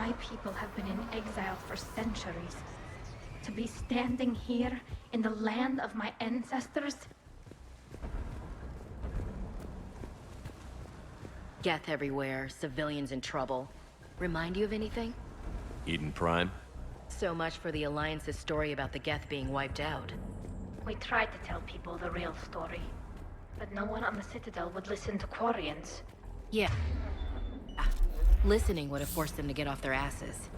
My people have been in exile for centuries. To be standing here in the land of my ancestors? Geth everywhere, civilians in trouble. Remind you of anything? Eden Prime? So much for the Alliance's story about the Geth being wiped out. We tried to tell people the real story, but no one on the Citadel would listen to Quarians. Yeah. Listening would have forced them to get off their asses.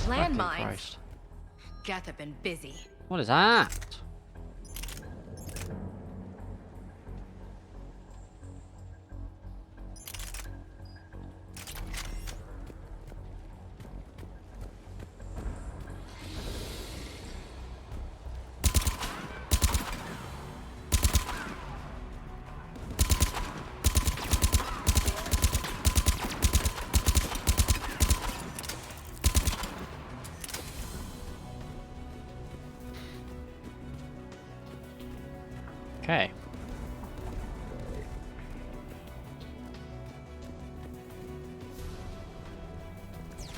Landmines? Christ. Geth have been busy. What is that? Okay.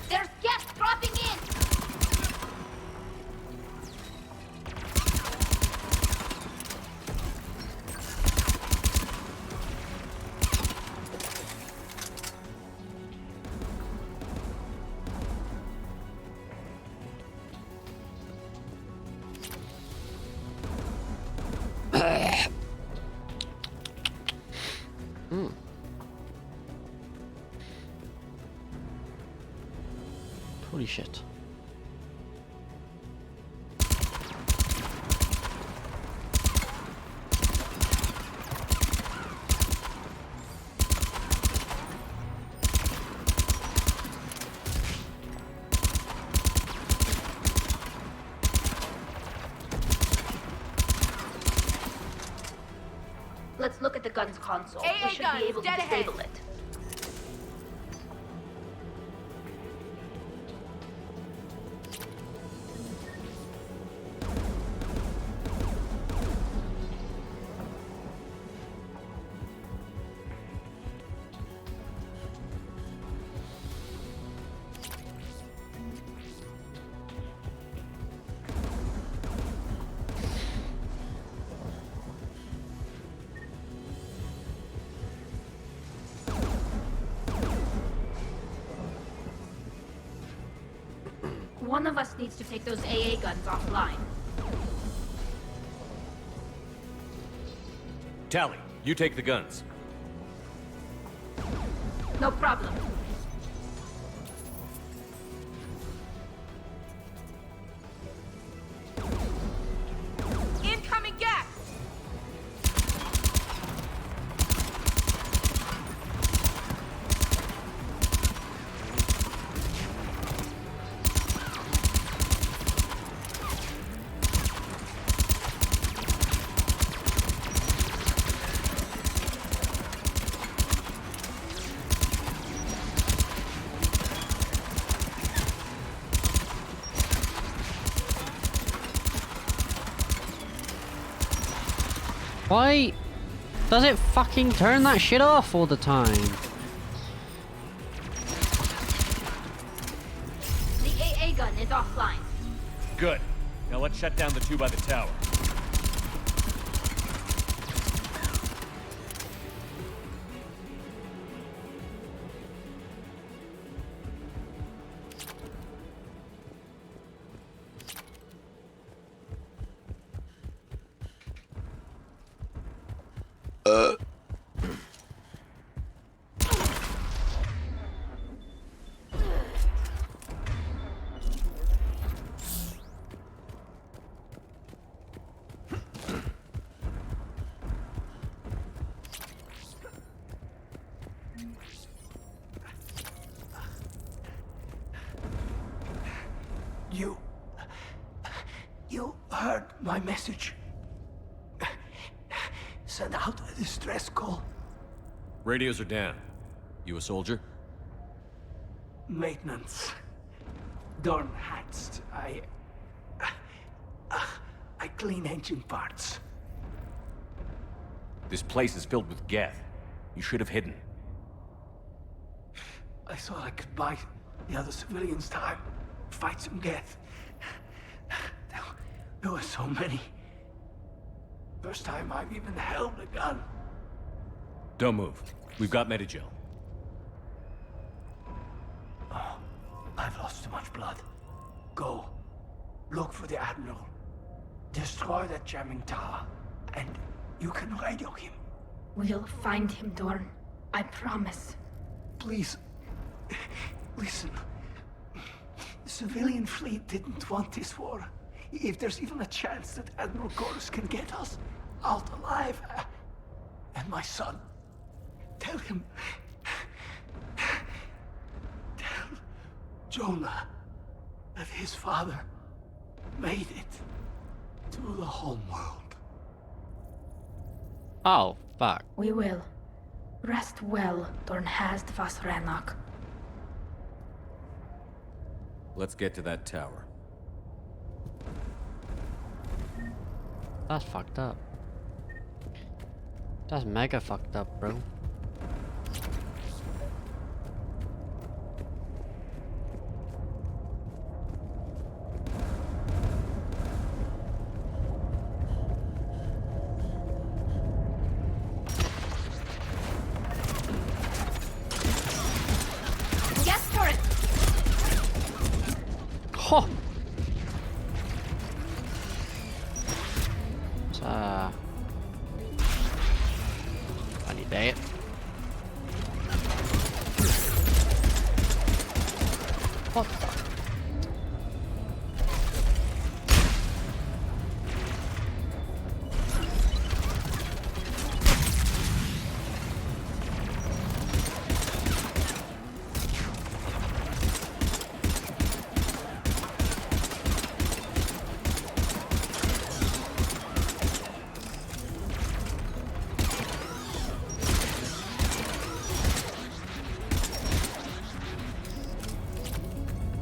There's guests dropping in! Holy shit. Let's look at the guns console. AA We should guns, be able to dead ahead. disable it. One of us needs to take those AA guns offline. Tally, you take the guns. No problem. Incoming Geth! Why does it fucking turn that shit off all the time? The AA gun is offline. Good. Now let's shut down the two by the tower. You... You heard my message. Send out a distress call. Radios are down. You a soldier? Maintenance. Dorn hats. I clean engine parts. This place is filled with Geth. You should have hidden. I thought I could buy the other civilians time. Fight some Geth. There were so many. First time I've even held a gun. Don't move. We've got Medigel. Oh, I've lost too much blood. Go. Look for the Admiral. Destroy that jamming tower. And you can radio him. We'll find him, Dorn. I promise. Please. Listen. The civilian fleet didn't want this war. If there's even a chance that Admiral Gorus can get us out alive, and my son, tell him, tell Jonah that his father made it to the homeworld. Oh, fuck. We will. Rest well, Dornhast vas Rannoch. Let's get to that tower. That's fucked up. That's mega fucked up, bro. Yes, turret! Ho! Funny day. What the?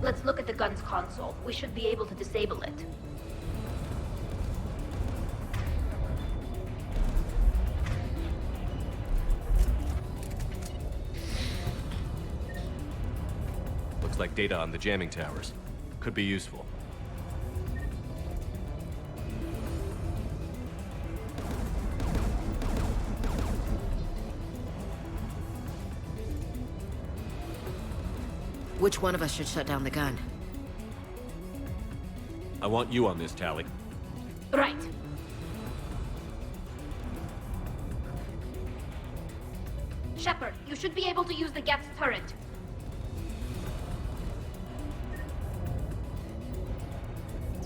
Let's look at the gun's console. We should be able to disable it. Looks like data on the jamming towers. Could be useful. Which one of us should shut down the gun? I want you on this, Tally. Right. Shepard, you should be able to use the Geth's turret.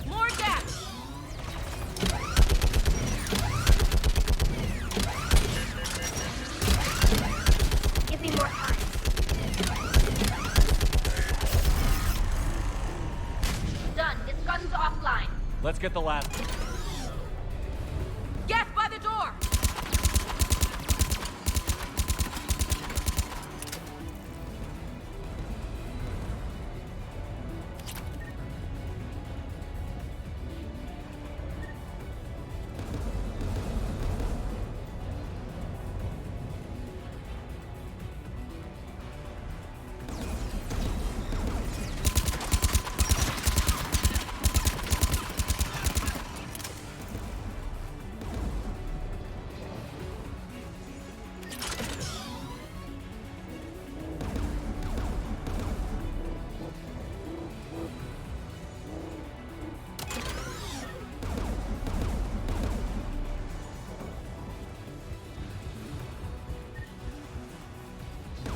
More gas! Give me more time. Done. This gun's offline. Let's get the last. Geth by the door!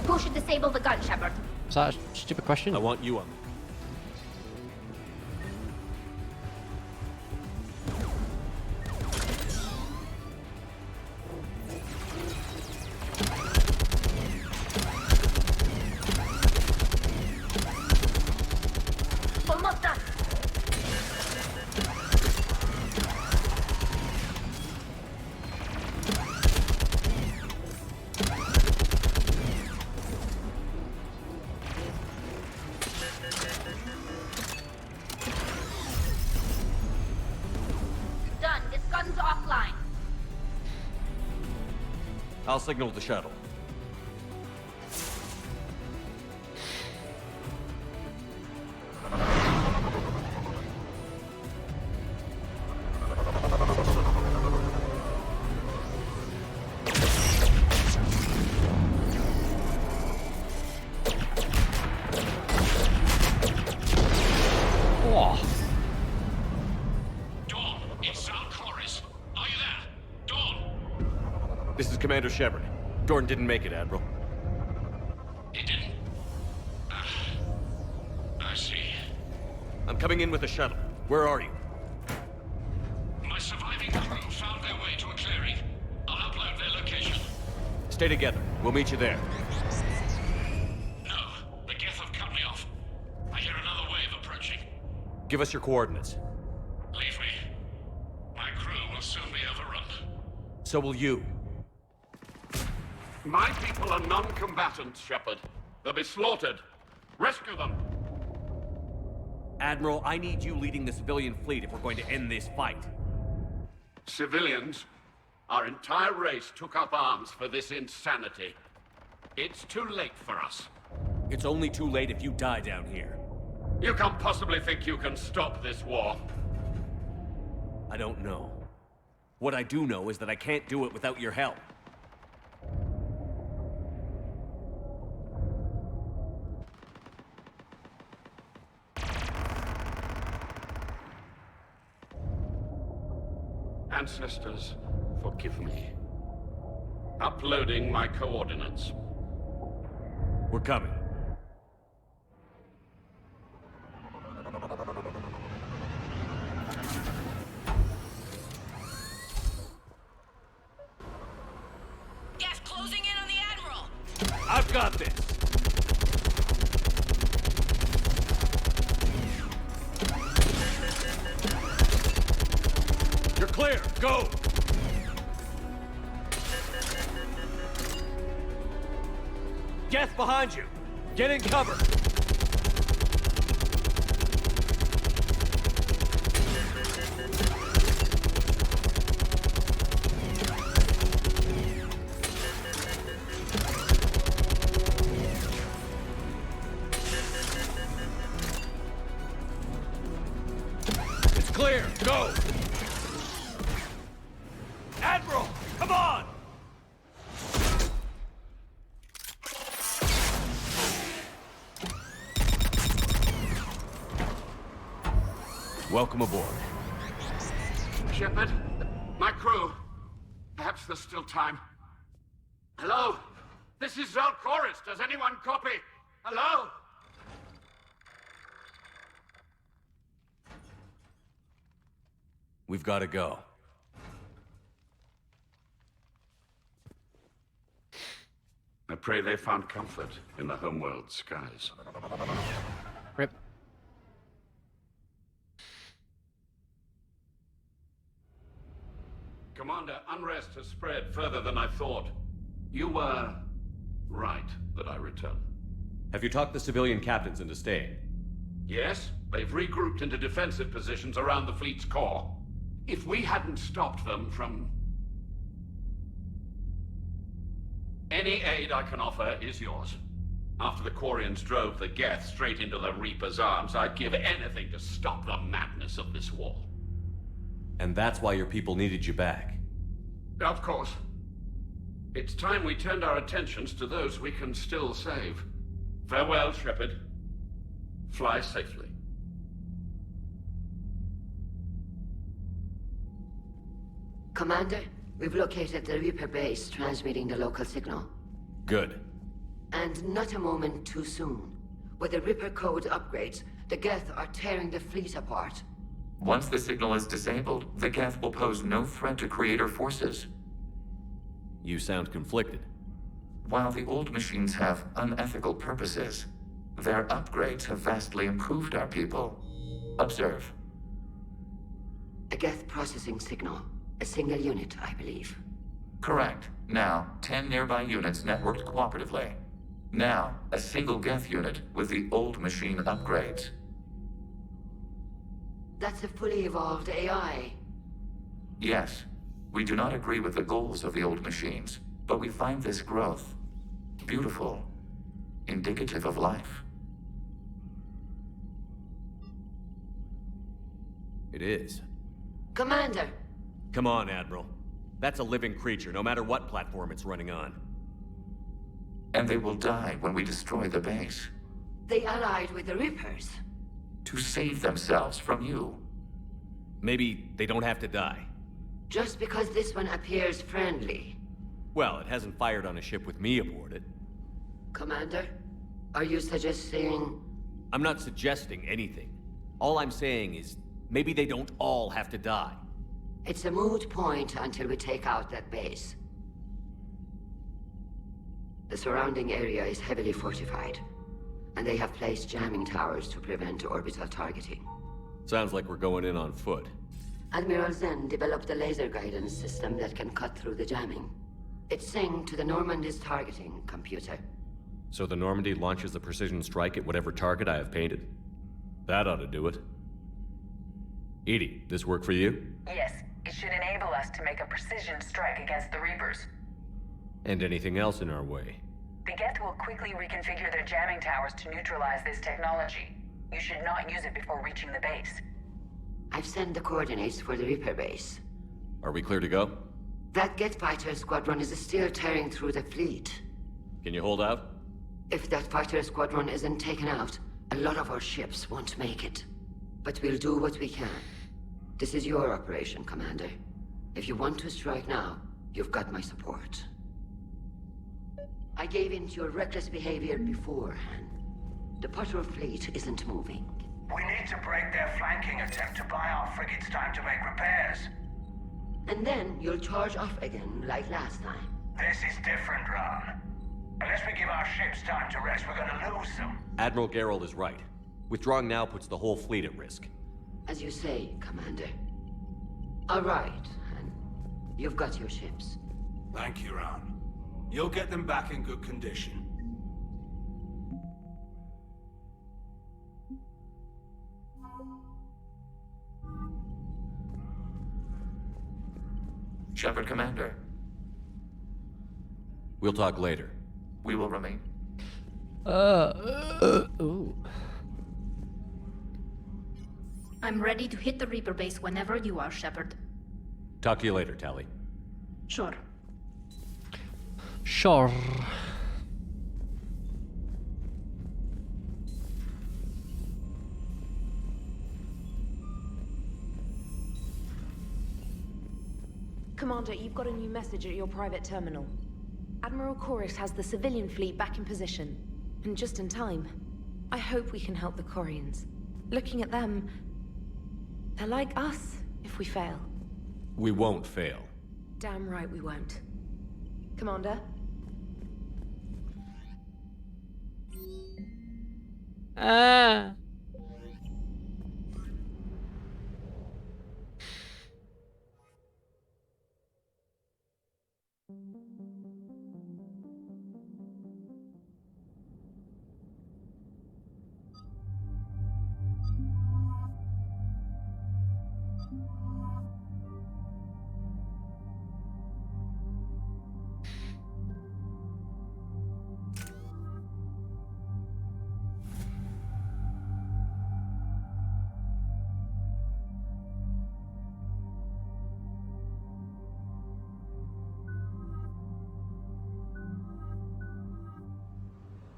Who should disable the gun, Shepard? Is that a stupid question? I want you on. Almost done. I'll signal the shuttle. Whoa. Dawn, it's Sal Chorus. Are you there? Dawn! This is Commander Shepard. Dorn didn't make it, Admiral. He didn't? I see. I'm coming in with the shuttle. Where are you? My surviving crew found their way to a clearing. I'll upload their location. Stay together. We'll meet you there. No, the Geth have cut me off. I hear another wave approaching. Give us your coordinates. Leave me. My crew will soon be overrun. So will you. My people are non-combatants, Shepard. They'll be slaughtered. Rescue them! Admiral, I need you leading the civilian fleet if we're going to end this fight. Civilians, our entire race took up arms for this insanity. It's too late for us. It's only too late if you die down here. You can't possibly think you can stop this war. I don't know. What I do know is that I can't do it without your help. Ancestors, forgive me. Uploading my coordinates. We're coming. Gas closing in on the Admiral! I've got this! You're clear! Go! Geth behind you! Get in cover! It's clear! Go! Admiral! Come on! Welcome aboard. Shepard, my crew. Perhaps there's still time. Hello? This is Zalcoris. Does anyone copy? Hello? We've got to go. I pray they found comfort in the homeworld skies. Rip. Commander, unrest has spread further than I thought. You were right that I return. Have you talked the civilian captains into staying? Yes, they've regrouped into defensive positions around the fleet's core. If we hadn't stopped them from... Any aid I can offer is yours. After the Quarians drove the Geth straight into the Reaper's arms, I'd give anything to stop the madness of this war. And that's why your people needed you back. Of course. It's time we turned our attentions to those we can still save. Farewell, Shepard. Fly safely. Commander, we've located the Reaper base transmitting the local signal. Good. And not a moment too soon. With the Reaper code upgrades, the Geth are tearing the fleet apart. Once the signal is disabled, the Geth will pose no threat to Creator forces. You sound conflicted. While the old machines have unethical purposes, their upgrades have vastly improved our people. Observe. A Geth processing signal. A single unit, I believe. Correct. Now, 10 nearby units networked cooperatively. Now, a single Geth unit with the old machine upgrades. That's a fully evolved AI. Yes, we do not agree with the goals of the old machines, But we find this growth beautiful, indicative of life. It is. Commander! Come on, Admiral. That's a living creature, no matter what platform it's running on. And they will die when we destroy the base. They allied with the Reapers. To save themselves from you. Maybe they don't have to die. Just because this one appears friendly. Well, it hasn't fired on a ship with me aboard it. Commander, are you suggesting... I'm not suggesting anything. All I'm saying is, maybe they don't all have to die. It's a moot point until we take out that base. The surrounding area is heavily fortified, and they have placed jamming towers to prevent orbital targeting. Sounds like we're going in on foot. Admiral Zen developed a laser guidance system that can cut through the jamming. It's synced to the Normandy's targeting computer. So the Normandy launches a precision strike at whatever target I have painted? That ought to do it. Edie, this work for you? Yes, it should enable us to make a precision strike against the Reapers. And anything else in our way? The Geth will quickly reconfigure their jamming towers to neutralize this technology. You should not use it before reaching the base. I've sent the coordinates for the Reaper base. Are we clear to go? That Geth fighter squadron is still tearing through the fleet. Can you hold out? If that fighter squadron isn't taken out, a lot of our ships won't make it. But we'll do what we can. This is your operation, Commander. If you want to strike now, you've got my support. I gave in to your reckless behavior beforehand. The patrol fleet isn't moving. We need to break their flanking attempt to buy our frigates time to make repairs. And then you'll charge off again, like last time. This is different, Ron. Unless we give our ships time to rest, we're gonna lose them. Admiral Gerald is right. Withdrawing now puts the whole fleet at risk. As you say, Commander. All right, and you've got your ships. Thank you, Ron. You'll get them back in good condition. Shepard, Commander. We'll talk later. We will remain. Ooh. I'm ready to hit the Reaper base whenever you are, Shepard. Talk to you later, Tally. Sure. Sure. Commander, you've got a new message at your private terminal. Admiral Chorus has the civilian fleet back in position, and just in time. I hope we can help the Corians. Looking at them, they're like us if we fail. We won't fail. Damn right we won't. Commander? Ah.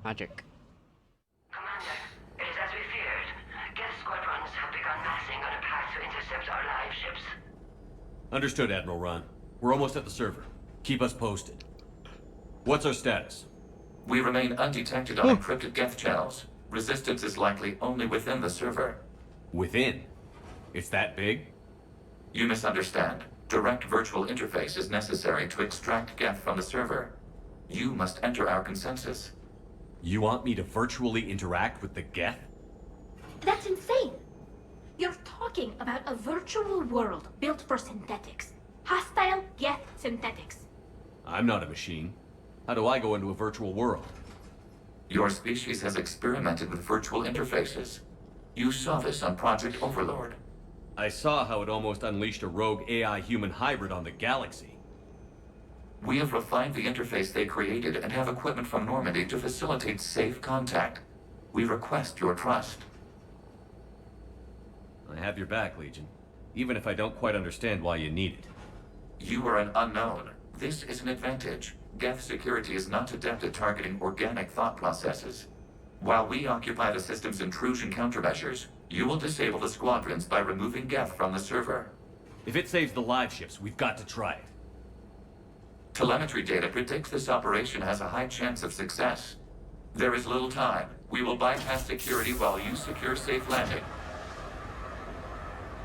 Magic. Commander, it is as we feared. Geth squadrons have begun massing on a path to intercept our live ships. Understood, Admiral Ron. We're almost at the server. Keep us posted. What's our status? We remain undetected on encrypted Geth channels. Resistance is likely only within the server. Within? It's that big? You misunderstand. Direct virtual interface is necessary to extract Geth from the server. You must enter our consensus. You want me to virtually interact with the Geth? That's insane! You're talking about a virtual world built for synthetics. Hostile Geth synthetics. I'm not a machine. How do I go into a virtual world? Your species has experimented with virtual interfaces. You saw this on Project Overlord. I saw how it almost unleashed a rogue AI-human hybrid on the galaxy. We have refined the interface they created and have equipment from Normandy to facilitate safe contact. We request your trust. I have your back, Legion. Even if I don't quite understand why you need it. You are an unknown. This is an advantage. Geth security is not adept at targeting organic thought processes. While we occupy the system's intrusion countermeasures, you will disable the squadrons by removing Geth from the server. If it saves the live ships, we've got to try it. Telemetry data predicts this operation has a high chance of success. There is little time. We will bypass security while you secure safe landing.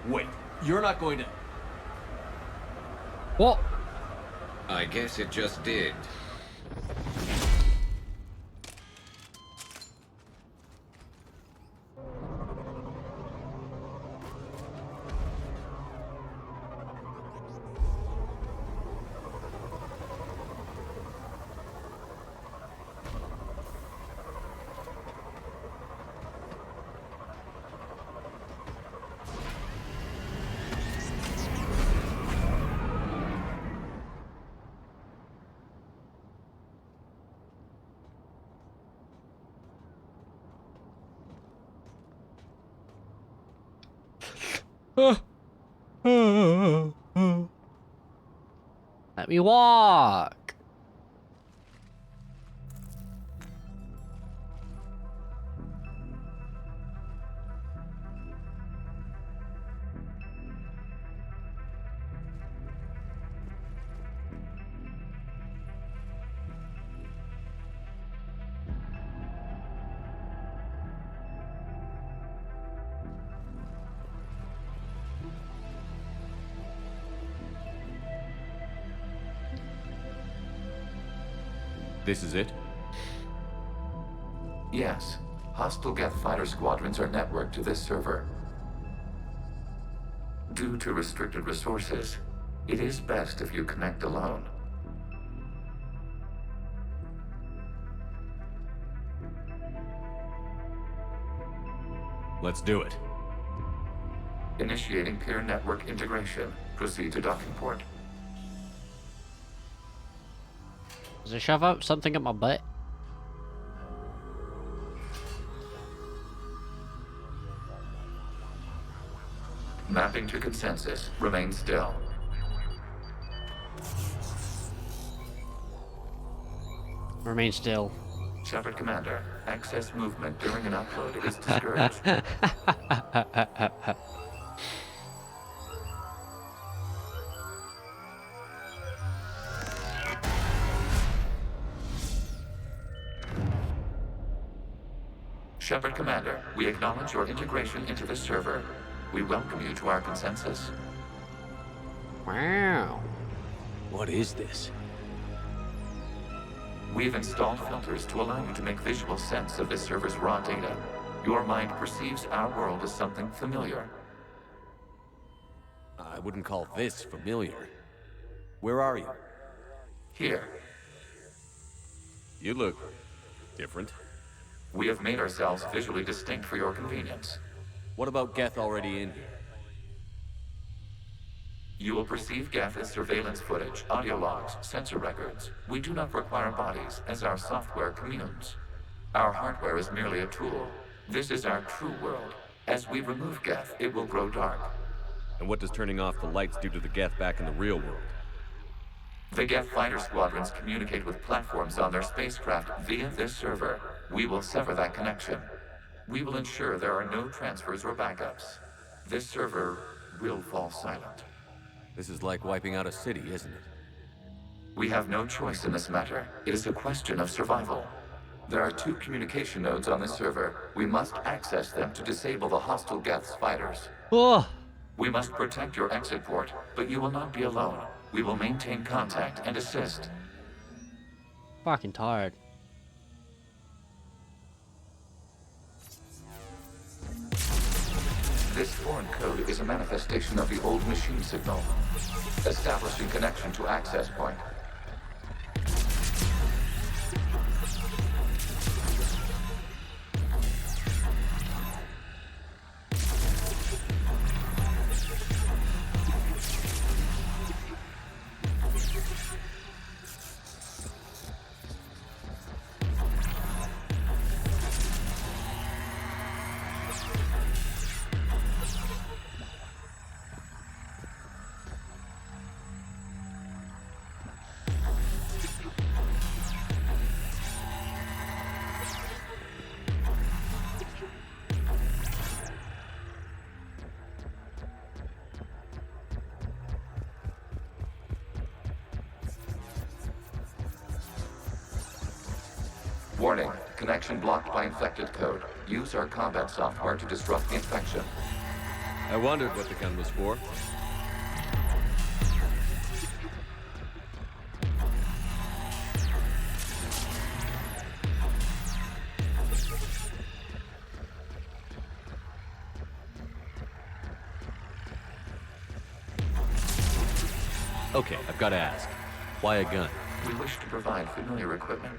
Wait, you're not going to... What? I guess it just did. Let me walk. This is it? Yes. Hostile Geth fighter squadrons are networked to this server. Due to restricted resources, it is best if you connect alone. Let's do it. Initiating peer network integration. Proceed to docking port. Does it shove out something at my butt? Mapping to consensus. Remain still. Remain still. Shepard Commander, access movement during an upload is discouraged. Shepard Commander, we acknowledge your integration into this server. We welcome you to our consensus. Wow. What is this? We've installed filters to allow you to make visual sense of this server's raw data. Your mind perceives our world as something familiar. I wouldn't call this familiar. Where are you? Here. You look... different. We have made ourselves visually distinct for your convenience. What about Geth already in here? You will perceive Geth as surveillance footage, audio logs, sensor records. We do not require bodies, as our software communes. Our hardware is merely a tool. This is our true world. As we remove Geth, it will grow dark. And what does turning off the lights do to the Geth back in the real world? The Geth fighter squadrons communicate with platforms on their spacecraft via this server. We will sever that connection. We will ensure there are no transfers or backups. This server will fall silent. This is like wiping out a city, isn't it? We have no choice in this matter. It is a question of survival. There are 2 communication nodes on this server. We must access them to disable the hostile Geth's fighters. Oh. We must protect your exit port, but you will not be alone. We will maintain contact and assist. Fucking tired. This foreign code is a manifestation of the old machine signal. Establishing connection to access point. Warning, connection blocked by infected code. Use our combat software to disrupt the infection. I wondered what the gun was for. Okay, I've got to ask. Why a gun? We wish to provide familiar equipment.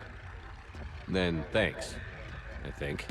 Then thanks, I think.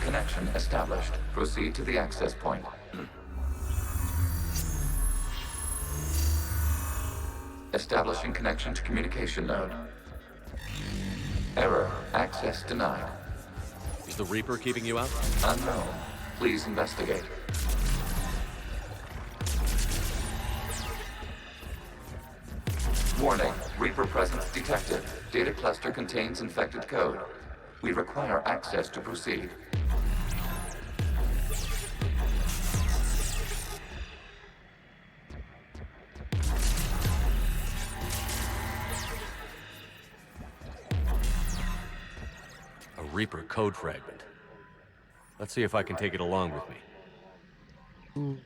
Connection established. Proceed to the access point. Establishing connection to communication node. Error. Access denied. Is the Reaper keeping you out? Unknown. Please investigate. Warning. Reaper presence detected. Data cluster contains infected code. We require access to proceed. A Reaper code fragment. Let's see if I can take it along with me.